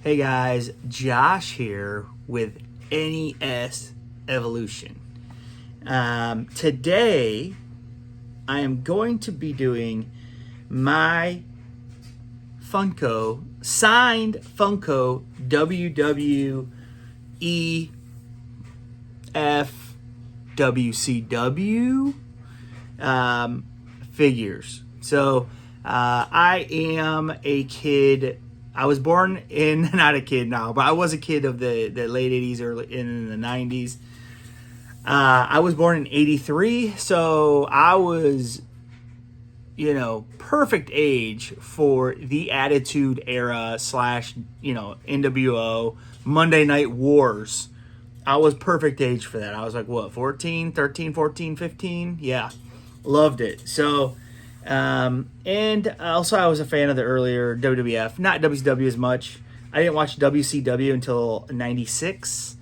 Hey guys, Josh here with NES Evolution. Today, I am going to be doing my signed Funko WWE WCW figures. So, I am a kid. I was born in, not a kid now, but I was a kid of the late 80s, early in the 90s. I was born in 83, so I was, perfect age for the Attitude Era / NWO, Monday Night Wars. I was perfect age for that. I was like, 13, 14, 15? Yeah, loved it. So, and also I was a fan of the earlier WWF, not WCW as much. I didn't watch WCW until 96.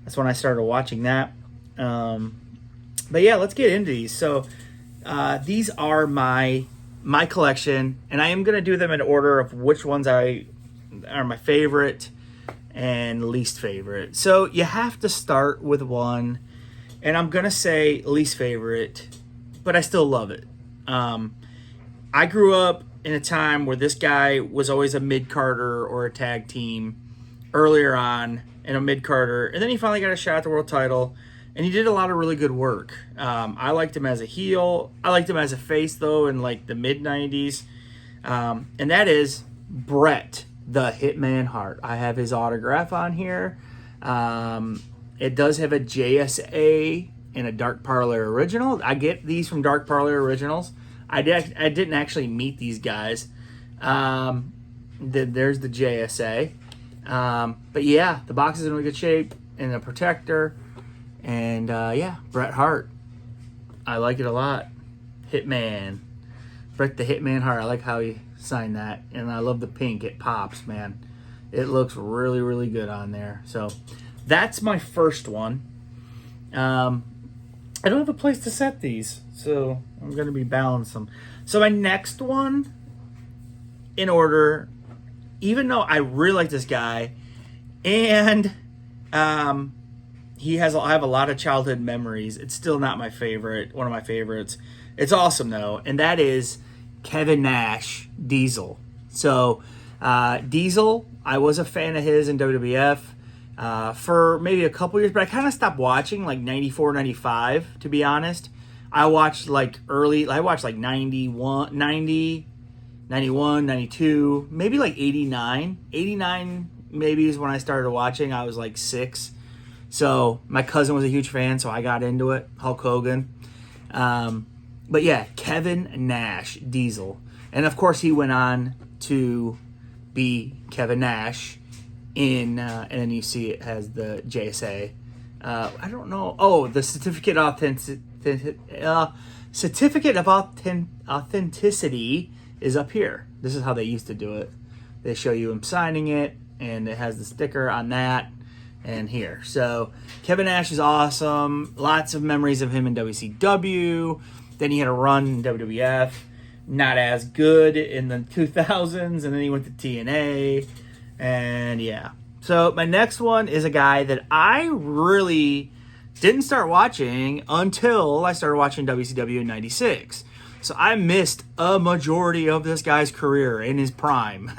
That's when I started watching that. But yeah, let's get into these. So, these are my collection, and I am going to do them in order of which ones are my favorite and least favorite. So you have to start with one, and I'm going to say least favorite, but I still love it. I grew up in a time where this guy was always a mid-carder or a tag team earlier on, and a mid-carder, and then he finally got a shot at the world title, and he did a lot of really good work. I liked him as a heel. I liked him as a face, though, in like the mid-90s, and that is Bret the Hitman Hart. I have his autograph on here. It does have a JSA and a Dark Parlor original. I get these from Dark Parlor Originals. I didn't actually meet these guys. There's the JSA. But yeah, the box is in really good shape, and a protector. And Bret Hart. I like it a lot. Hitman. Bret the Hitman Hart. I like how he signed that. And I love the pink. It pops, man. It looks really, really good on there. So that's my first one. I don't have a place to set these, so I'm going to be balancing them. So my next one, in order, even though I really like this guy, and I have a lot of childhood memories, it's still not my favorite, one of my favorites. It's awesome, though, and that is Kevin Nash, Diesel. So Diesel, I was a fan of his in WWF. For maybe a couple years, but I kind of stopped watching like 94, 95, to be honest. I watched like 91, 90, 91, 92, maybe like 89. 89 maybe is when I started watching. I was like 6. So my cousin was a huge fan, so I got into it. Hulk Hogan. But yeah, Kevin Nash, Diesel. And of course he went on to be Kevin Nash and then you see it has the JSA. I don't know. Oh, the certificate of authenticity is up here. This is how they used to do it. They show you him signing it, and it has the sticker on that and here. So Kevin Nash is awesome. Lots of memories of him in WCW. Then he had a run in WWF. Not as good in the 2000s, and then he went to TNA. And yeah. So my next one is a guy that I really didn't start watching until I started watching WCW in 96. So I missed a majority of this guy's career in his prime.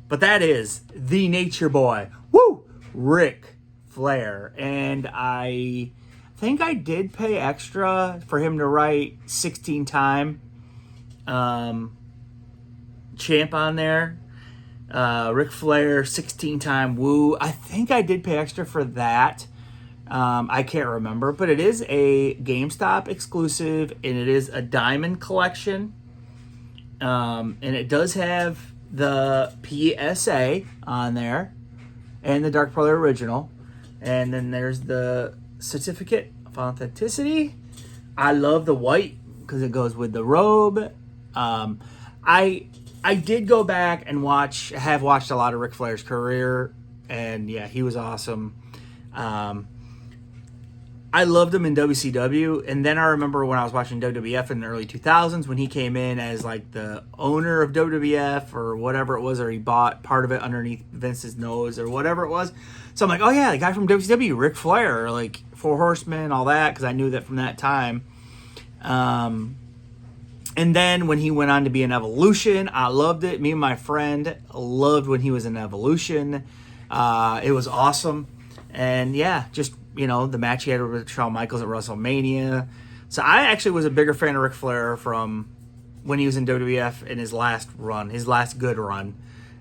But that is the Nature Boy. Woo! Ric Flair. And I think I did pay extra for him to write 16-time champ on there. Ric Flair, 16-time woo. I think I did pay extra for that. I can't remember, but it is a GameStop exclusive, and it is a diamond collection. And it does have the PSA on there, and the Dark Parlor original. And then there's the certificate of authenticity. I love the white because it goes with the robe. I did go back and have watched a lot of Ric Flair's career, and yeah, he was awesome. I loved him in WCW, and then I remember when I was watching WWF in the early 2000s when he came in as like the owner of WWF or whatever it was, or he bought part of it underneath Vince's nose or whatever it was. So I'm like, oh yeah, the guy from WCW, Ric Flair, like Four Horsemen, all that, because I knew that from that time. And then when he went on to be in Evolution, I loved it. Me and my friend loved when he was in Evolution. It was awesome. And yeah, just, the match he had with Shawn Michaels at WrestleMania. So I actually was a bigger fan of Ric Flair from when he was in WWF in his last run, his last good run.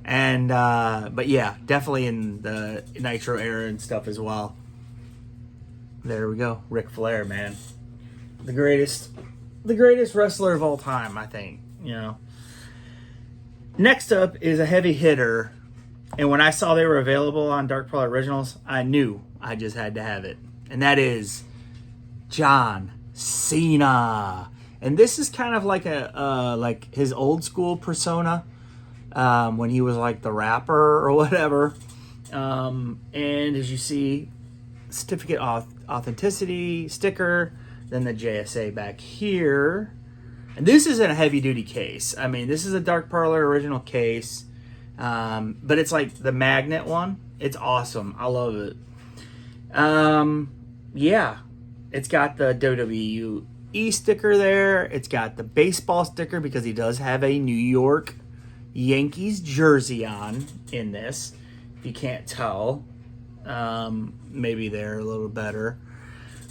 And, but yeah, definitely in the Nitro era and stuff as well. There we go. Ric Flair, man. The greatest wrestler of all time, I think, Next up is a heavy hitter. And when I saw they were available on Dark Pearl Originals, I knew I just had to have it. And that is John Cena. And this is kind of like like his old school persona when he was like the rapper or whatever. And as you see, certificate authenticity sticker, then the JSA back here. And this isn't a heavy duty case. I mean, this is a Dark Parlor original case. But it's like the magnet one. It's awesome. I love it. Yeah. It's got the WWE sticker there. It's got the baseball sticker because he does have a New York Yankees jersey on in this. If you can't tell. Maybe they're a little better.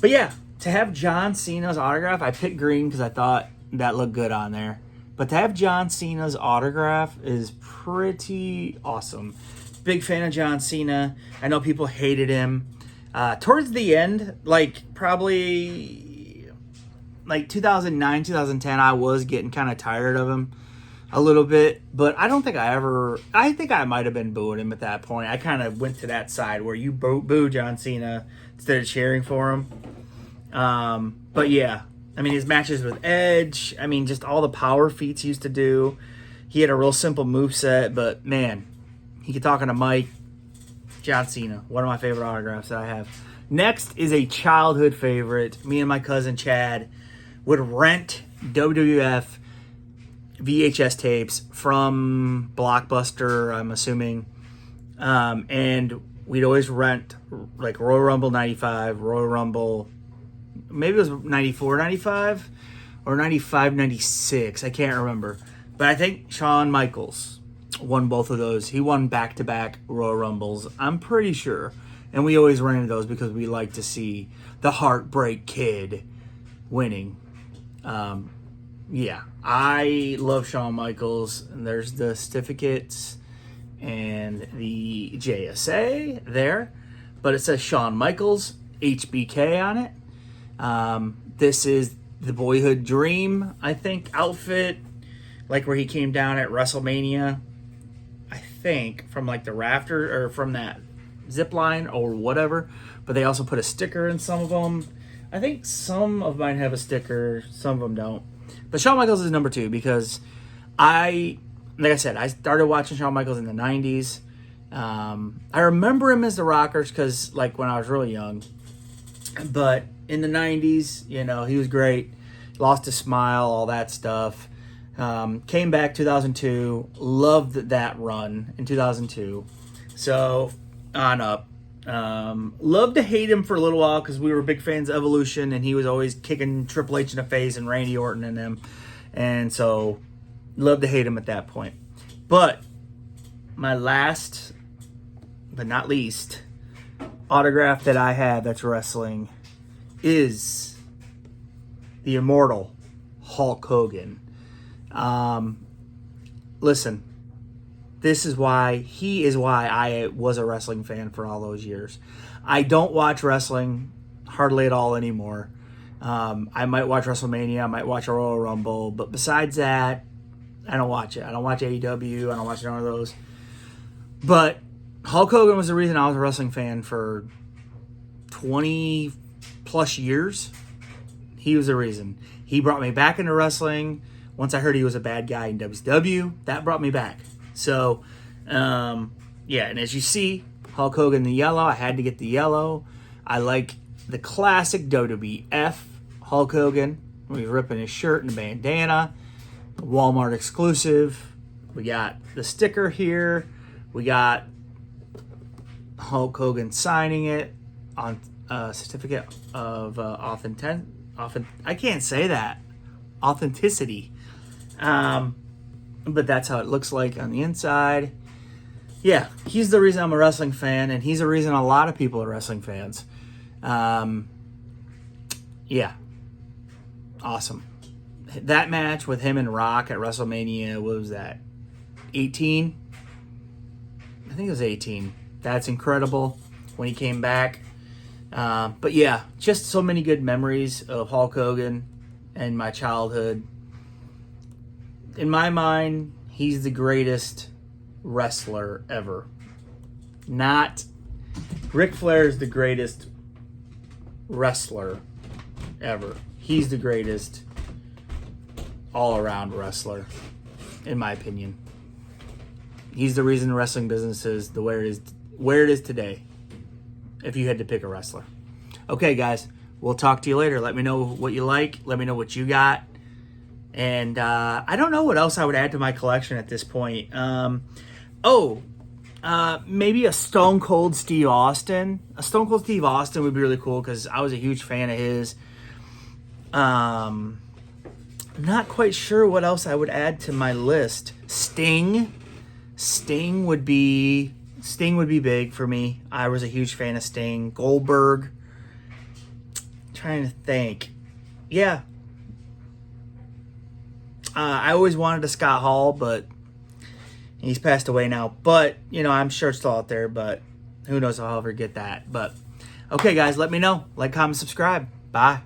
But yeah, to have John Cena's autograph, I picked green because I thought that looked good on there. But to have John Cena's autograph is pretty awesome. Big fan of John Cena. I know people hated him. Towards the end, probably 2009, 2010, I was getting kind of tired of him a little bit. But I don't think I think I might have been booing him at that point. I kind of went to that side where you boo John Cena instead of cheering for him. But yeah. I mean, his matches with Edge, just all the power feats he used to do. He had a real simple moveset, but man, he could talk on a mic. John Cena, one of my favorite autographs that I have. Next is a childhood favorite. Me and my cousin Chad would rent WWF VHS tapes from Blockbuster, I'm assuming. And we'd always rent like Royal Rumble 95, Royal Rumble... Maybe it was 94, 95, or 95, 96. I can't remember. But I think Shawn Michaels won both of those. He won back-to-back Royal Rumbles, I'm pretty sure. And we always rented those because we like to see the Heartbreak Kid winning. Yeah, I love Shawn Michaels. And there's the certificates and the JSA there. But it says Shawn Michaels, HBK on it. This is the Boyhood Dream, I think, outfit, like where he came down at WrestleMania, I think, from like the rafter or from that zip line or whatever. But they also put a sticker in some of them. I think some of mine have a sticker, some of them don't. But Shawn Michaels is number 2 because like I said, I started watching Shawn Michaels in the 90s. I remember him as the Rockers because like when I was really young, but in the 90s, he was great. Lost his smile, all that stuff. Came back 2002. Loved that run in 2002. So, on up. Loved to hate him for a little while because we were big fans of Evolution, and he was always kicking Triple H in the face and Randy Orton and them. And so, loved to hate him at that point. But, my last, but not least, autograph that I have that's wrestling is the immortal Hulk Hogan. Listen, this is why I was a wrestling fan for all those years. I don't watch wrestling hardly at all anymore. I might watch WrestleMania, I might watch a Royal Rumble, but besides that, I don't watch it. I don't watch AEW, I don't watch none of those. But Hulk Hogan was the reason I was a wrestling fan for 20 plus years. He was the reason. He brought me back into wrestling. Once I heard he was a bad guy in WCW, that brought me back. So, yeah, and as you see, Hulk Hogan the yellow, I had to get the yellow. I like the classic WWF Hulk Hogan. He's ripping his shirt and a bandana. Walmart exclusive. We got the sticker here. We got Hulk Hogan signing it on a certificate of I can't say that. Authenticity. But that's how it looks like on the inside. Yeah, he's the reason I'm a wrestling fan, and he's the reason a lot of people are wrestling fans. Yeah. Awesome. That match with him and Rock at WrestleMania, what was that? 18? I think it was 18. That's incredible when he came back. But yeah, just so many good memories of Hulk Hogan and my childhood. In my mind, he's the greatest wrestler ever. Not Ric Flair is the greatest wrestler ever. He's the greatest all-around wrestler, in my opinion. He's the reason the wrestling business is where it is today, if you had to pick a wrestler. Okay, guys, we'll talk to you later. Let me know what you like. Let me know what you got. And I don't know what else I would add to my collection at this point. Maybe a Stone Cold Steve Austin. A Stone Cold Steve Austin would be really cool because I was a huge fan of his. I'm not quite sure what else I would add to my list. Sting would be big for me. I was a huge fan of Sting. Goldberg. Trying to think. Yeah. I always wanted a Scott Hall, but he's passed away now. But, I'm sure it's still out there, but who knows if I'll ever get that. But, okay, guys, let me know. Like, comment, subscribe. Bye.